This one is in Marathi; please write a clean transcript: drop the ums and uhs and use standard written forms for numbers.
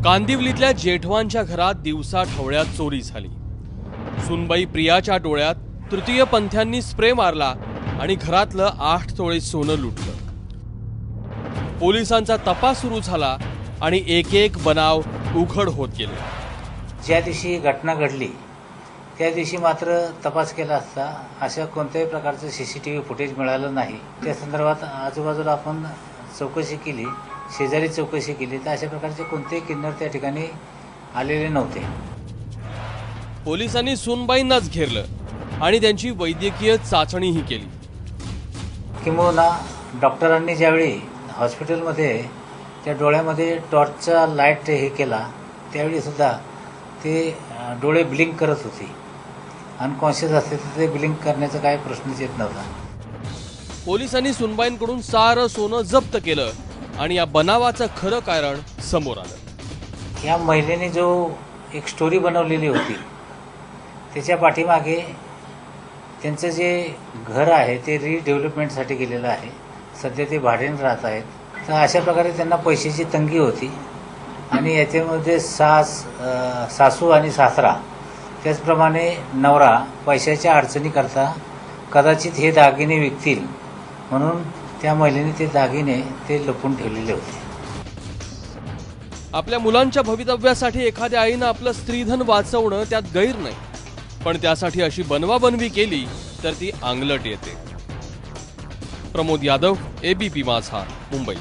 कांदिवलीतल्या जेठवांच्या घरात दिवसा ढवळ्यात चोरी झाली। सुनबाई प्रियाच्या डोळ्यात तृतीय पंथ्यांनी स्प्रे मारला आणि घरातलं 8 तोळे सोनं लुटलं। पोलिसांचा तपास सुरू झाला आणि एक एक बनाव उघड होत गेले। ज्या दिवशी घटना घडली त्या दिवशी मात्र तपास केला असता अशा कोणत्याही प्रकारचं सीसीटीव्ही फुटेज मिळालं नाही। त्या संदर्भात आजूबाजूला आपण चौकशी केली, शेजारी चौकशी केली, तर अशा प्रकारचे कोणतेही किन्नर त्या ठिकाणी आलेले नव्हते। पोलिसांनी सुनबाईंनाच घेरलं आणि त्यांची वैद्यकीय चाचणीही केली। किंबहुना डॉक्टरांनी ज्यावेळी हॉस्पिटलमध्ये त्या डोळ्यामध्ये टॉर्चचा लाईट हे केला त्यावेळी सुद्धा ते डोळे ब्लिंक करत होते। अनकॉन्शियस असते तर ते ब्लिंक करण्याचा काही प्रश्नच येत नव्हता। पोलिसांनी सुनबाईंकडून सारं सोनं जप्त केलं आणि या बनावाचं खरं कारण समोर आलं। या महिलेने जो एक स्टोरी बनवलेली होती त्याच्या पाठीमागे त्यांचं जे घर आहे ते रिडेव्हलपमेंटसाठी गेलेलं आहे। सध्या ते भाड्याने राहत आहेत। तर अशा प्रकारे त्यांना पैशाची तंगी होती आणि याच्यामध्ये सासू आणि सासरा त्याचप्रमाणे नवरा पैशाच्या अडचणीकरता कदाचित हे दागिने विकतील म्हणून त्या महिलेने ते दागिने ते लपवून ठेवलेले होते। आपल्या मुलांच्या भवितव्यासाठी एखाद्या आईनं आपलं स्त्रीधन वाचवणं त्यात गैर नाही, पण त्यासाठी अशी बनवाबनवी केली तर ती अंगलट येते। प्रमोद यादव, ABP माझा, मुंबई।